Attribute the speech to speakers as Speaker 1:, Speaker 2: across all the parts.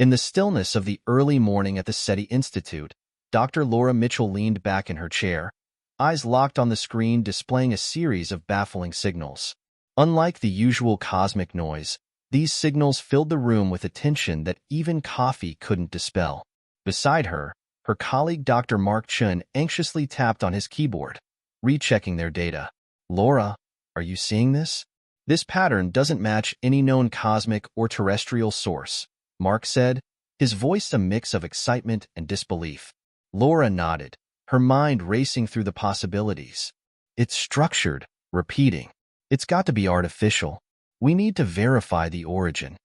Speaker 1: In the stillness of the early morning at the SETI Institute, Dr. Laura Mitchell leaned back in her chair, eyes locked on the screen displaying a series of baffling signals. Unlike the usual cosmic noise, these signals filled the room with a tension that even coffee couldn't dispel. Beside her, her colleague Dr. Mark Chen anxiously tapped on his keyboard, rechecking their data. "Laura, are you seeing this? This pattern doesn't match any known cosmic or terrestrial source," Mark said, his voice a mix of excitement and disbelief. Laura nodded, her mind racing through the possibilities. "It's structured, repeating. It's got to be artificial. We need to verify the origin."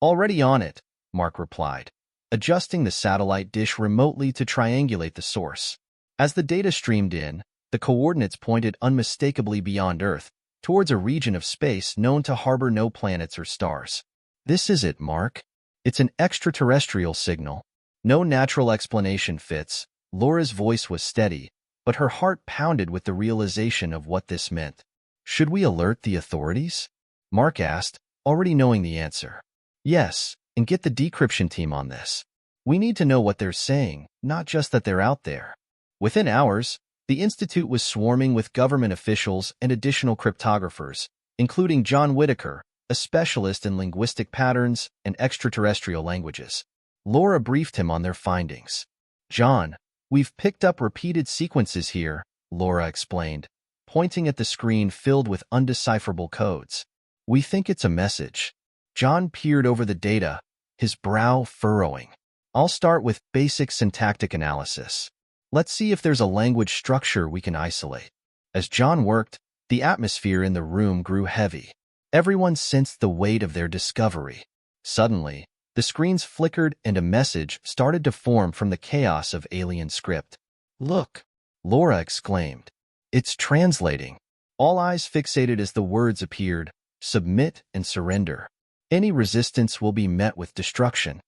Speaker 1: "Already on it," Mark replied, adjusting the satellite dish remotely to triangulate the source. As the data streamed in, the coordinates pointed unmistakably beyond Earth, towards a region of space known to harbor no planets or stars. "This is it, Mark. It's an extraterrestrial signal. No natural explanation fits." Laura's voice was steady, but her heart pounded with the realization of what this meant. "Should we alert the authorities?" Mark asked, already knowing the answer. "Yes, and get the decryption team on this. We need to know what they're saying, not just that they're out there." Within hours, the Institute was swarming with government officials and additional cryptographers, including John Whitaker, a specialist in linguistic patterns and extraterrestrial languages. Laura briefed him on their findings. "John, we've picked up repeated sequences here," Laura explained, pointing at the screen filled with undecipherable codes. "We think it's a message." John peered over the data, his brow furrowing. "I'll start with basic syntactic analysis. Let's see if there's a language structure we can isolate." As John worked, the atmosphere in the room grew heavy. Everyone sensed the weight of their discovery. Suddenly, the screens flickered and a message started to form from the chaos of alien script. "Look!" Laura exclaimed. "It's translating." All eyes fixated as the words appeared: "Submit and surrender. Any resistance will be met with destruction."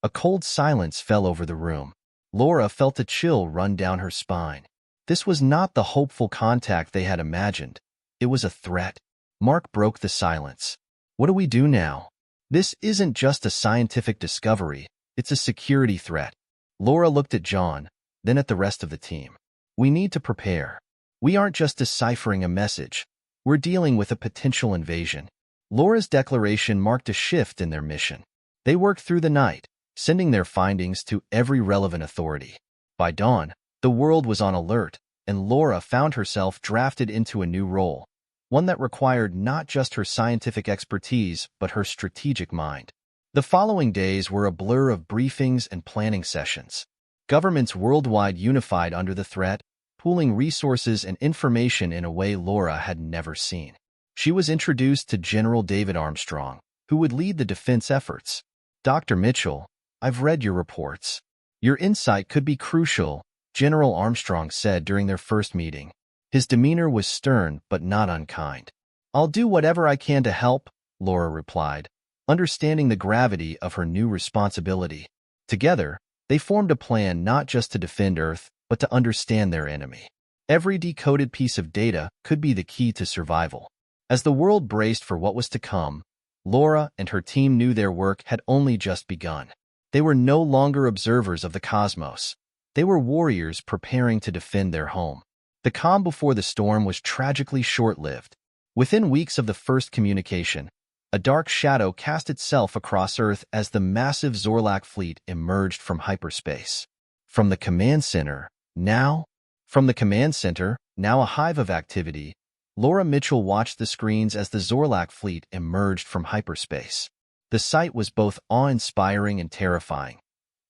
Speaker 1: A cold silence fell over the room. Laura felt a chill run down her spine. This was not the hopeful contact they had imagined. It was a threat. Mark broke the silence. "What do we do now? This isn't just a scientific discovery, it's a security threat." Laura looked at John, then at the rest of the team. "We need to prepare. We aren't just deciphering a message. We're dealing with a potential invasion." Laura's declaration marked a shift in their mission. They worked through the night, sending their findings to every relevant authority. By dawn, the world was on alert, and Laura found herself drafted into a new role, one that required not just her scientific expertise but her strategic mind. The following days were a blur of briefings and planning sessions. Governments worldwide unified under the threat, pooling resources and information in a way Laura had never seen. She was introduced to General David Armstrong, who would lead the defense efforts. "Dr. Mitchell, I've read your reports. Your insight could be crucial," General Armstrong said during their first meeting. His demeanor was stern but not unkind. "I'll do whatever I can to help," Laura replied, understanding the gravity of her new responsibility. Together, they formed a plan not just to defend Earth, but to understand their enemy. Every decoded piece of data could be the key to survival. As the world braced for what was to come, Laura and her team knew their work had only just begun. They were no longer observers of the cosmos. They were warriors preparing to defend their home. The calm before the storm was tragically short-lived. Within weeks of the first communication, a dark shadow cast itself across Earth as the massive Zorlac fleet emerged from hyperspace. From the command center, now a hive of activity, Laura Mitchell watched the screens as the Zorlac fleet emerged from hyperspace. The sight was both awe-inspiring and terrifying.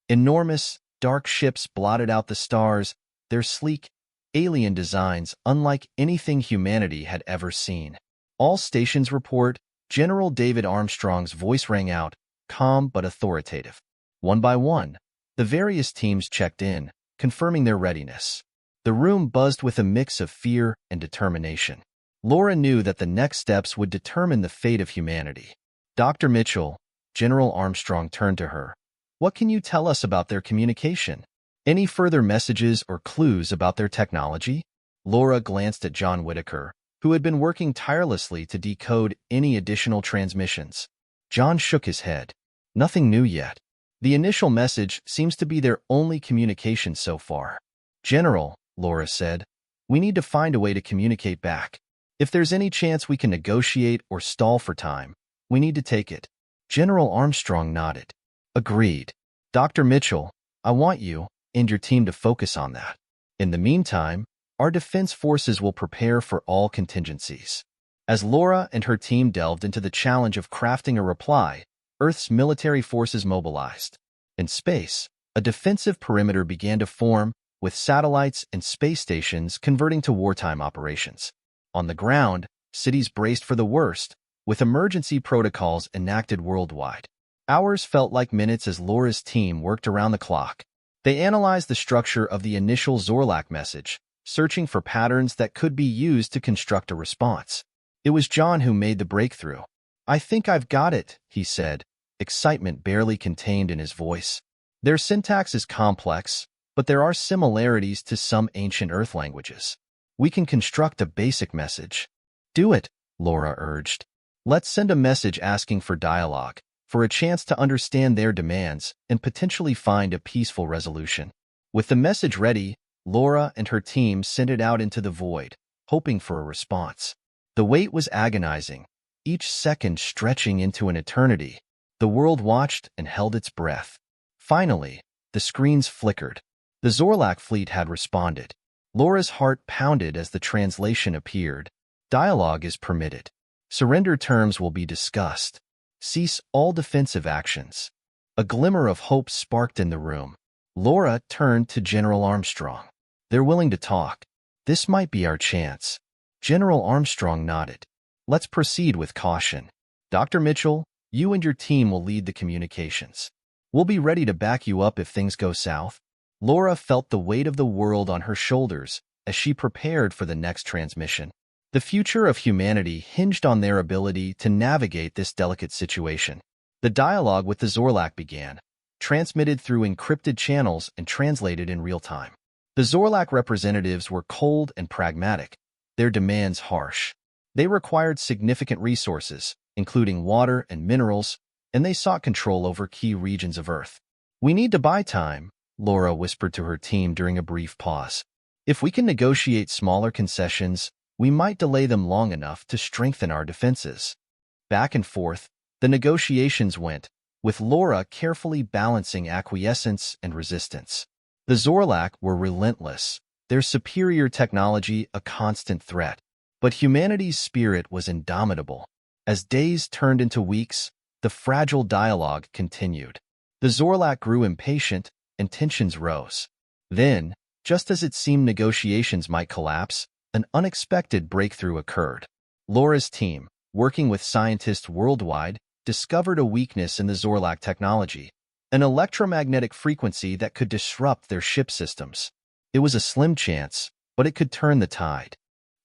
Speaker 1: Enormous, dark ships blotted out the stars, their sleek, alien designs unlike anything humanity had ever seen. "All stations report," General David Armstrong's voice rang out, calm but authoritative. One by one, the various teams checked in, confirming their readiness. The room buzzed with a mix of fear and determination. Laura knew that the next steps would determine the fate of humanity. "Dr. Mitchell," General Armstrong turned to her. "What can you tell us about their communication? Any further messages or clues about their technology?" Laura glanced at John Whitaker, who had been working tirelessly to decode any additional transmissions. John shook his head. "Nothing new yet. The initial message seems to be their only communication so far. General, Laura said, we need to find a way to communicate back. If there's any chance we can negotiate or stall for time, we need to take it. General Armstrong nodded. Agreed. Dr. Mitchell, I want you and your team to focus on that. In the meantime, our defense forces will prepare for all contingencies. As Laura and her team delved into the challenge of crafting a reply, Earth's military forces mobilized. In space, a defensive perimeter began to form, with satellites and space stations converting to wartime operations. On the ground, cities braced for the worst, with emergency protocols enacted worldwide. Hours felt like minutes as Laura's team worked around the clock. They analyzed the structure of the initial Zorlac message, searching for patterns that could be used to construct a response. It was John who made the breakthrough. I think I've got it, he said, excitement barely contained in his voice. Their syntax is complex, but there are similarities to some ancient Earth languages. We can construct a basic message. Do it, Laura urged. Let's send a message asking for dialogue, for a chance to understand their demands and potentially find a peaceful resolution. With the message ready, Laura and her team sent it out into the void, hoping for a response. The wait was agonizing, each second stretching into an eternity. The world watched and held its breath. Finally, the screens flickered. The Zorlac fleet had responded. Laura's heart pounded as the translation appeared. Dialogue is permitted. Surrender terms will be discussed. Cease all defensive actions. A glimmer of hope sparked in the room. Laura turned to General Armstrong. They're willing to talk. This might be our chance. General Armstrong nodded. Let's proceed with caution. Dr. Mitchell, you and your team will lead the communications. We'll be ready to back you up if things go south. Laura felt the weight of the world on her shoulders as she prepared for the next transmission. The future of humanity hinged on their ability to navigate this delicate situation. The dialogue with the Zorlac began, transmitted through encrypted channels and translated in real time. The Zorlac representatives were cold and pragmatic, their demands harsh. They required significant resources, including water and minerals, and they sought control over key regions of Earth. We need to buy time, Laura whispered to her team during a brief pause. If we can negotiate smaller concessions, we might delay them long enough to strengthen our defenses. Back and forth, the negotiations went, with Laura carefully balancing acquiescence and resistance. The Zorlac were relentless, their superior technology a constant threat. But humanity's spirit was indomitable. As days turned into weeks, the fragile dialogue continued. The Zorlac grew impatient, and tensions rose. Then, just as it seemed negotiations might collapse, an unexpected breakthrough occurred. Laura's team, working with scientists worldwide, discovered a weakness in the Zorlac technology, an electromagnetic frequency that could disrupt their ship systems. It was a slim chance, but it could turn the tide.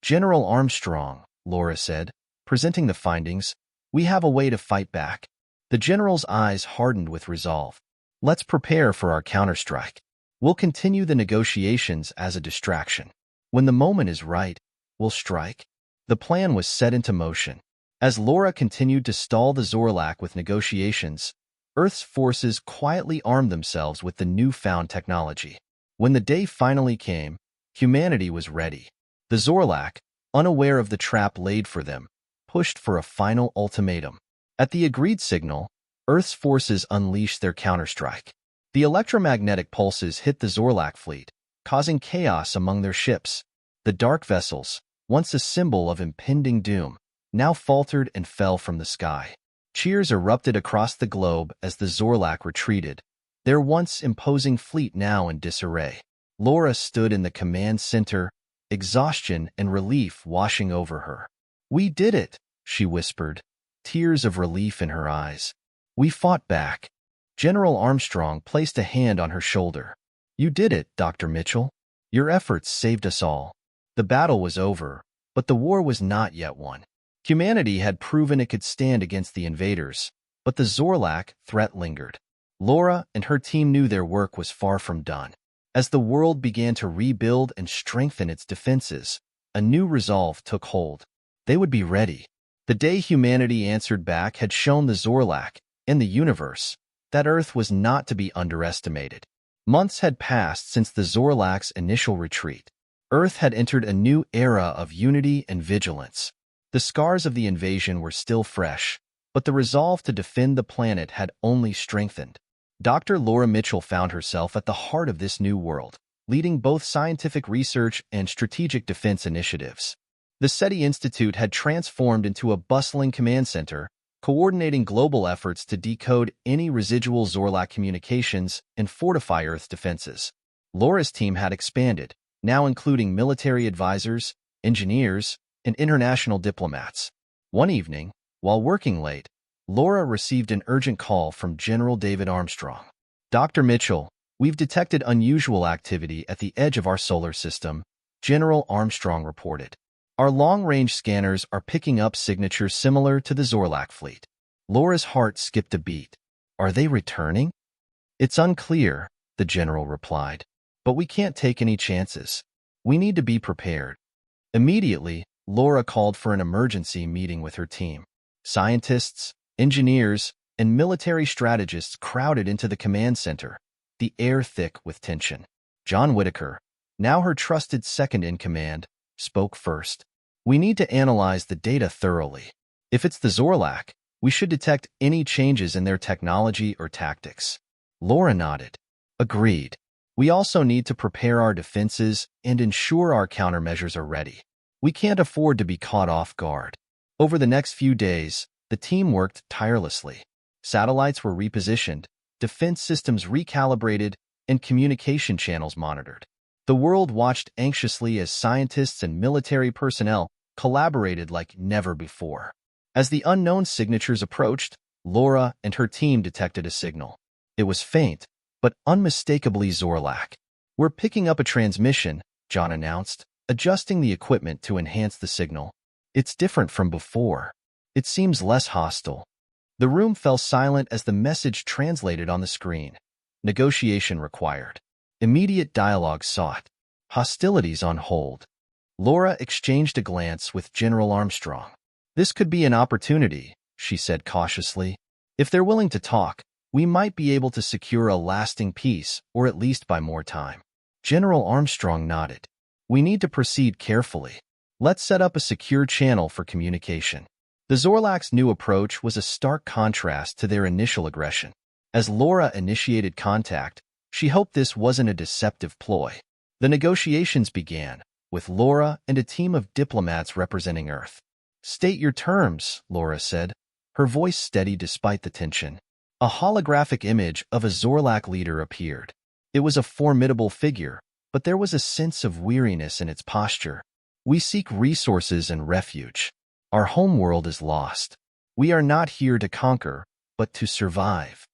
Speaker 1: General Armstrong, Laura said, presenting the findings, we have a way to fight back. The general's eyes hardened with resolve. Let's prepare for our counterstrike. We'll continue the negotiations as a distraction. When the moment is right, we'll strike. The plan was set into motion. As Laura continued to stall the Zorlac with negotiations, Earth's forces quietly armed themselves with the newfound technology. When the day finally came, humanity was ready. The Zorlac, unaware of the trap laid for them, pushed for a final ultimatum. At the agreed signal, Earth's forces unleashed their counterstrike. The electromagnetic pulses hit the Zorlac fleet, causing chaos among their ships. The dark vessels, once a symbol of impending doom, now faltered and fell from the sky. Cheers erupted across the globe as the Zorlac retreated, their once imposing fleet now in disarray. Laura stood in the command center, exhaustion and relief washing over her. "We did it," she whispered, tears of relief in her eyes. "We fought back." General Armstrong placed a hand on her shoulder. "You did it, Dr. Mitchell. Your efforts saved us all." The battle was over, but the war was not yet won. Humanity had proven it could stand against the invaders, but the Zorlac threat lingered. Laura and her team knew their work was far from done. As the world began to rebuild and strengthen its defenses, a new resolve took hold. They would be ready. The day humanity answered back had shown the Zorlac and the universe that Earth was not to be underestimated. Months had passed since the Zorlac's initial retreat. Earth had entered a new era of unity and vigilance. The scars of the invasion were still fresh, but the resolve to defend the planet had only strengthened. Dr. Laura Mitchell found herself at the heart of this new world, leading both scientific research and strategic defense initiatives. The SETI Institute had transformed into a bustling command center, coordinating global efforts to decode any residual Zorlac communications and fortify Earth's defenses. Laura's team had expanded, now including military advisors, engineers, and international diplomats. One evening, while working late, Laura received an urgent call from General David Armstrong. "Dr. Mitchell, we've detected unusual activity at the edge of our solar system," General Armstrong reported. "Our long-range scanners are picking up signatures similar to the Zorlac fleet." Laura's heart skipped a beat. "Are they returning?" "It's unclear," the general replied. "But we can't take any chances. We need to be prepared." Immediately, Laura called for an emergency meeting with her team. Scientists, engineers, and military strategists crowded into the command center, the air thick with tension. John Whitaker, now her trusted second-in-command, spoke first. "We need to analyze the data thoroughly. If it's the Zorlac, we should detect any changes in their technology or tactics." Laura nodded. "Agreed. We also need to prepare our defenses and ensure our countermeasures are ready. We can't afford to be caught off guard." Over the next few days, the team worked tirelessly. Satellites were repositioned, defense systems recalibrated, and communication channels monitored. The world watched anxiously as scientists and military personnel collaborated like never before. As the unknown signatures approached, Laura and her team detected a signal. It was faint, but unmistakably Zorlac. "We're picking up a transmission," John announced, adjusting the equipment to enhance the signal. "It's different from before. It seems less hostile." The room fell silent as the message translated on the screen. "Negotiation required. Immediate dialogue sought. Hostilities on hold." Laura exchanged a glance with General Armstrong. "This could be an opportunity," she said cautiously. "If they're willing to talk, we might be able to secure a lasting peace, or at least buy more time." General Armstrong nodded. "We need to proceed carefully. Let's set up a secure channel for communication." The Zorlac's new approach was a stark contrast to their initial aggression. As Laura initiated contact, she hoped this wasn't a deceptive ploy. The negotiations began, with Laura and a team of diplomats representing Earth. "State your terms," Laura said, her voice steady despite the tension. A holographic image of a Zorlac leader appeared. It was a formidable figure, but there was a sense of weariness in its posture. "We seek resources and refuge. Our homeworld is lost. We are not here to conquer, but to survive."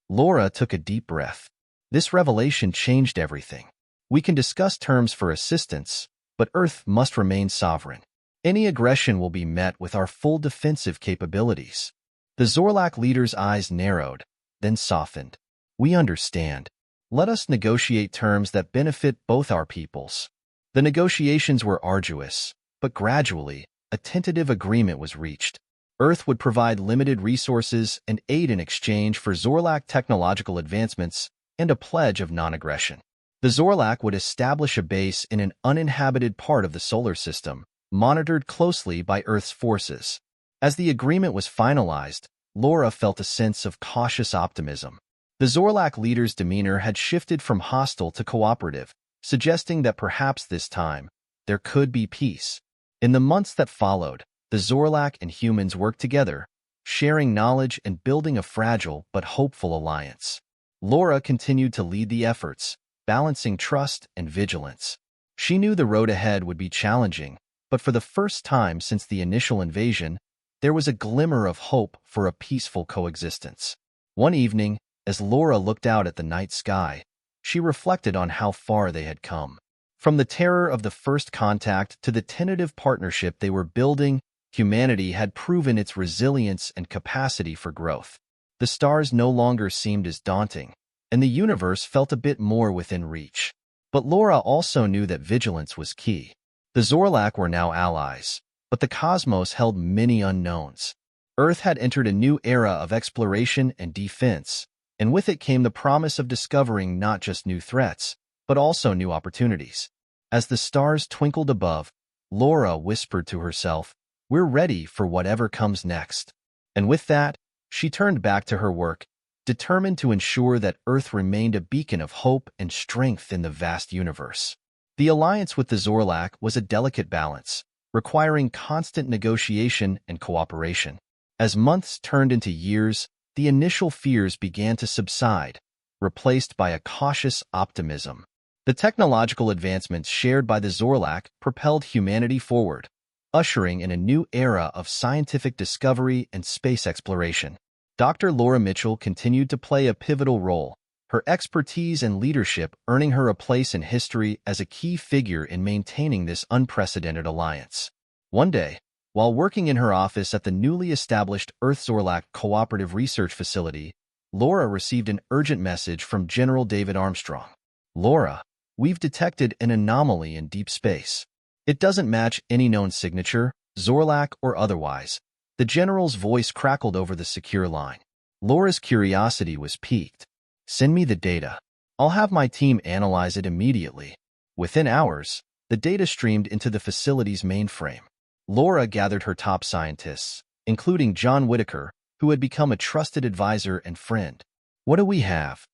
Speaker 1: Laura took a deep breath. This revelation changed everything. "We can discuss terms for assistance, but Earth must remain sovereign. Any aggression will be met with our full defensive capabilities." The Zorlac leader's eyes narrowed, then softened. "We understand. Let us negotiate terms that benefit both our peoples." The negotiations were arduous, but gradually, a tentative agreement was reached. Earth would provide limited resources and aid in exchange for Zorlac technological advancements and a pledge of non-aggression. The Zorlac would establish a base in an uninhabited part of the solar system, monitored closely by Earth's forces. As the agreement was finalized, Laura felt a sense of cautious optimism. The Zorlac leader's demeanor had shifted from hostile to cooperative, suggesting that perhaps this time, there could be peace. In the months that followed, the Zorlac and humans worked together, sharing knowledge and building a fragile but hopeful alliance. Laura continued to lead the efforts, balancing trust and vigilance. She knew the road ahead would be challenging, but for the first time since the initial invasion, there was a glimmer of hope for a peaceful coexistence. One evening, as Laura looked out at the night sky, she reflected on how far they had come. From the terror of the first contact to the tentative partnership they were building, humanity had proven its resilience and capacity for growth. The stars no longer seemed as daunting, and the universe felt a bit more within reach. But Laura also knew that vigilance was key. The Zorlac were now allies, but the cosmos held many unknowns. Earth had entered a new era of exploration and defense, and with it came the promise of discovering not just new threats, but also new opportunities. As the stars twinkled above, Laura whispered to herself, "We're ready for whatever comes next." And with that, she turned back to her work, determined to ensure that Earth remained a beacon of hope and strength in the vast universe. The alliance with the Zorlac was a delicate balance, requiring constant negotiation and cooperation. As months turned into years, the initial fears began to subside, replaced by a cautious optimism. The technological advancements shared by the Zorlac propelled humanity forward, ushering in a new era of scientific discovery and space exploration. Dr. Laura Mitchell continued to play a pivotal role, her expertise and leadership earning her a place in history as a key figure in maintaining this unprecedented alliance. One day, while working in her office at the newly established Earth-Zorlac Cooperative Research Facility, Laura received an urgent message from General David Armstrong. "Laura, we've detected an anomaly in deep space. It doesn't match any known signature, Zorlac or otherwise." The general's voice crackled over the secure line. Laura's curiosity was piqued. "Send me the data. I'll have my team analyze it immediately." Within hours, the data streamed into the facility's mainframe. Laura gathered her top scientists, including John Whitaker, who had become a trusted advisor and friend. "What do we have?"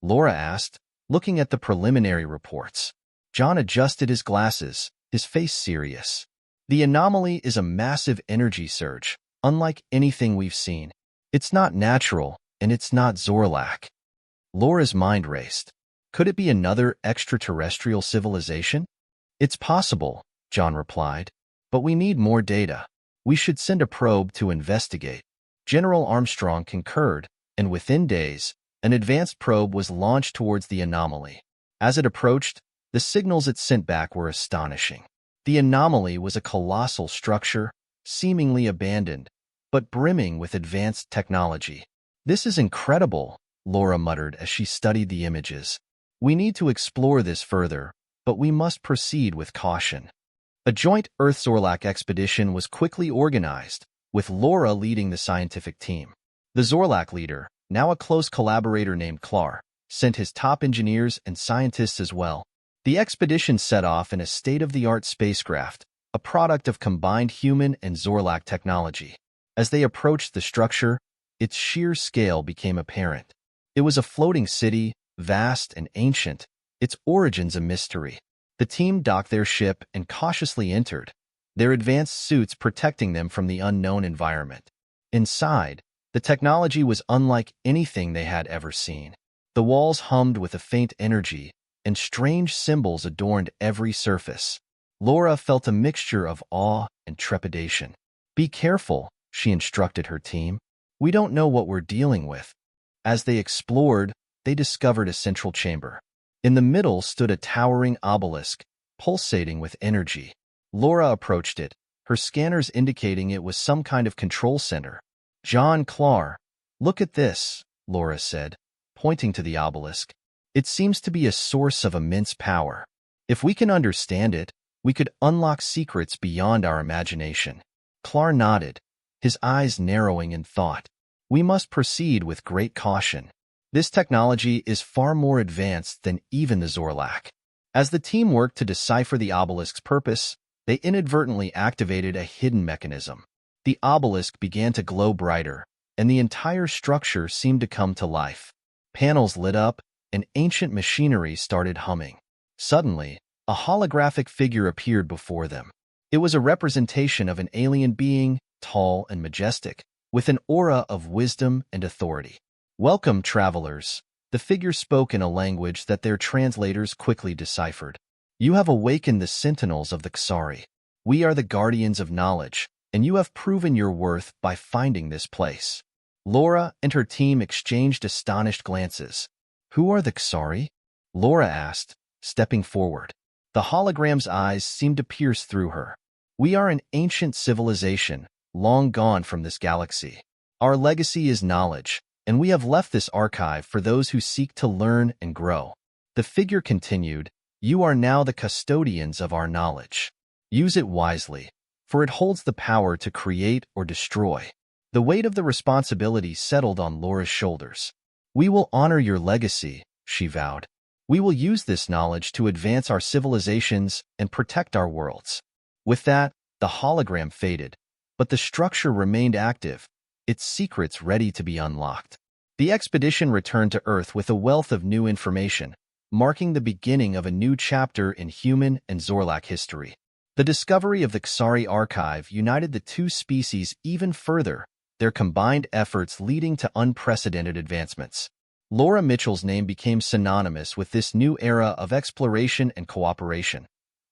Speaker 1: Laura asked, looking at the preliminary reports. John adjusted his glasses, his face serious. "The anomaly is a massive energy surge, unlike anything we've seen. It's not natural, and it's not Zorlac." Laura's mind raced. Could it be another extraterrestrial civilization? "It's possible," John replied, "but we need more data. We should send a probe to investigate." General Armstrong concurred, and within days, an advanced probe was launched towards the anomaly. As it approached, the signals it sent back were astonishing. The anomaly was a colossal structure, seemingly abandoned, but brimming with advanced technology. "This is incredible," Laura muttered as she studied the images. "We need to explore this further, but we must proceed with caution." A joint Earth-Zorlac expedition was quickly organized, with Laura leading the scientific team. The Zorlac leader, now a close collaborator named Clar, sent his top engineers and scientists as well. The expedition set off in a state-of-the-art spacecraft, a product of combined human and Zorlac technology. As they approached the structure, its sheer scale became apparent. It was a floating city, vast and ancient, its origins a mystery. The team docked their ship and cautiously entered, their advanced suits protecting them from the unknown environment. Inside, the technology was unlike anything they had ever seen. The walls hummed with a faint energy, and strange symbols adorned every surface. Laura felt a mixture of awe and trepidation. "Be careful," she instructed her team. "We don't know what we're dealing with." As they explored, they discovered a central chamber. In the middle stood a towering obelisk, pulsating with energy. Laura approached it, her scanners indicating it was some kind of control center. "John Clar, look at this," Laura said, pointing to the obelisk. "It seems to be a source of immense power. If we can understand it, we could unlock secrets beyond our imagination." Clar nodded, his eyes narrowing in thought. "We must proceed with great caution. This technology is far more advanced than even the Zorlac." As the team worked to decipher the obelisk's purpose, they inadvertently activated a hidden mechanism. The obelisk began to glow brighter, and the entire structure seemed to come to life. Panels lit up, and ancient machinery started humming. Suddenly, a holographic figure appeared before them. It was a representation of an alien being, tall and majestic, with an aura of wisdom and authority. "Welcome, travelers," the figure spoke in a language that their translators quickly deciphered. "You have awakened the sentinels of the Xari. We are the guardians of knowledge, and you have proven your worth by finding this place." Laura and her team exchanged astonished glances. "Who are the Xari?" Laura asked, stepping forward. The hologram's eyes seemed to pierce through her. "We are an ancient civilization, long gone from this galaxy. Our legacy is knowledge, and we have left this archive for those who seek to learn and grow." The figure continued, "You are now the custodians of our knowledge. Use it wisely, for it holds the power to create or destroy." The weight of the responsibility settled on Laura's shoulders. "We will honor your legacy," she vowed. "We will use this knowledge to advance our civilizations and protect our worlds." With that, the hologram faded, but the structure remained active, its secrets ready to be unlocked. The expedition returned to Earth with a wealth of new information, marking the beginning of a new chapter in human and Zorlac history. The discovery of the Xari archive united the two species even further, their combined efforts leading to unprecedented advancements. Laura Mitchell's name became synonymous with this new era of exploration and cooperation,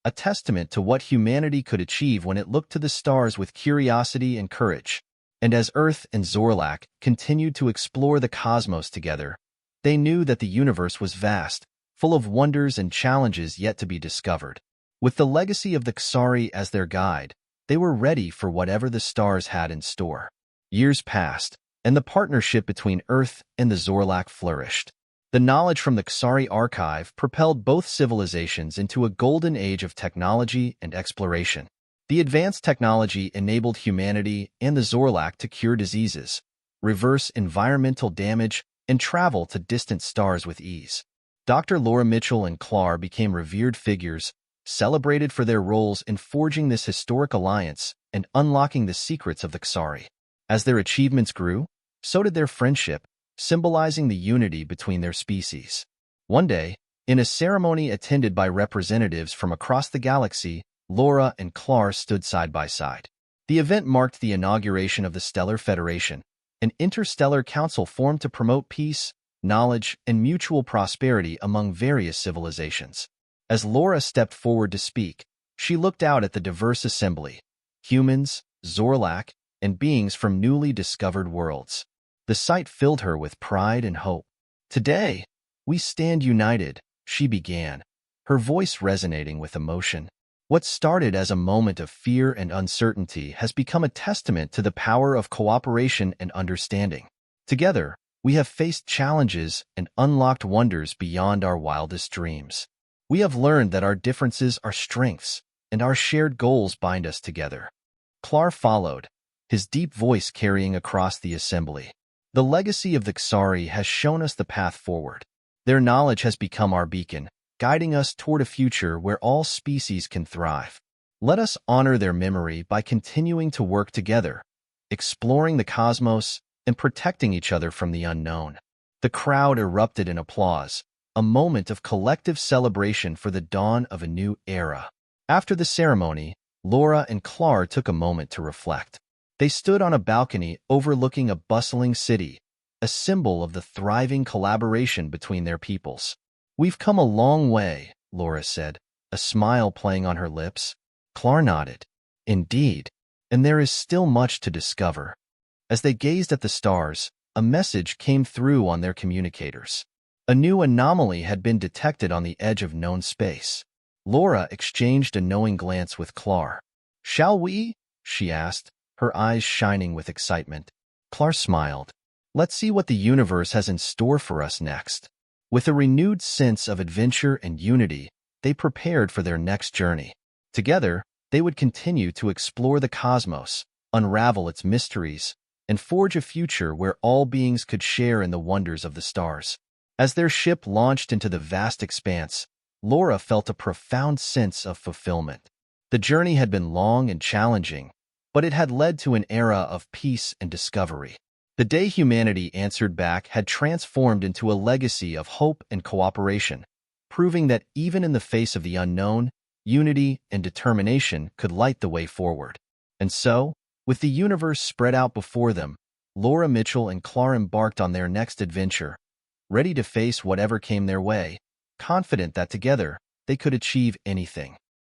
Speaker 1: a testament to what humanity could achieve when it looked to the stars with curiosity and courage. And as Earth and Zorlac continued to explore the cosmos together, they knew that the universe was vast, full of wonders and challenges yet to be discovered. With the legacy of the Xari as their guide, they were ready for whatever the stars had in store. Years passed, and the partnership between Earth and the Zorlac flourished. The knowledge from the Xari archive propelled both civilizations into a golden age of technology and exploration. The advanced technology enabled humanity and the Zorlac to cure diseases, reverse environmental damage, and travel to distant stars with ease. Dr. Laura Mitchell and Clar became revered figures, celebrated for their roles in forging this historic alliance and unlocking the secrets of the Xari. As their achievements grew, so did their friendship, symbolizing the unity between their species. One day, in a ceremony attended by representatives from across the galaxy, Laura and Clar stood side by side. The event marked the inauguration of the Stellar Federation, an interstellar council formed to promote peace, knowledge, and mutual prosperity among various civilizations. As Laura stepped forward to speak, she looked out at the diverse assembly, humans, Zorlac, and beings from newly discovered worlds. The sight filled her with pride and hope. "Today, we stand united," she began, her voice resonating with emotion. "What started as a moment of fear and uncertainty has become a testament to the power of cooperation and understanding. Together, we have faced challenges and unlocked wonders beyond our wildest dreams. We have learned that our differences are strengths, and our shared goals bind us together." Clar followed, his deep voice carrying across the assembly. "The legacy of the Xari has shown us the path forward. Their knowledge has become our beacon, guiding us toward a future where all species can thrive. Let us honor their memory by continuing to work together, exploring the cosmos, and protecting each other from the unknown." The crowd erupted in applause, a moment of collective celebration for the dawn of a new era. After the ceremony, Laura and Clar took a moment to reflect. They stood on a balcony overlooking a bustling city, a symbol of the thriving collaboration between their peoples. "We've come a long way," Laura said, a smile playing on her lips. Clar nodded. "Indeed, and there is still much to discover." As they gazed at the stars, a message came through on their communicators. A new anomaly had been detected on the edge of known space. Laura exchanged a knowing glance with Clar. "Shall we?" she asked, her eyes shining with excitement. Clar smiled. "Let's see what the universe has in store for us next." With a renewed sense of adventure and unity, they prepared for their next journey. Together, they would continue to explore the cosmos, unravel its mysteries, and forge a future where all beings could share in the wonders of the stars. As their ship launched into the vast expanse, Laura felt a profound sense of fulfillment. The journey had been long and challenging, but it had led to an era of peace and discovery. The day humanity answered back had transformed into a legacy of hope and cooperation, proving that even in the face of the unknown, unity and determination could light the way forward. And so, with the universe spread out before them, Laura Mitchell and Clar embarked on their next adventure, ready to face whatever came their way, confident that together they could achieve anything.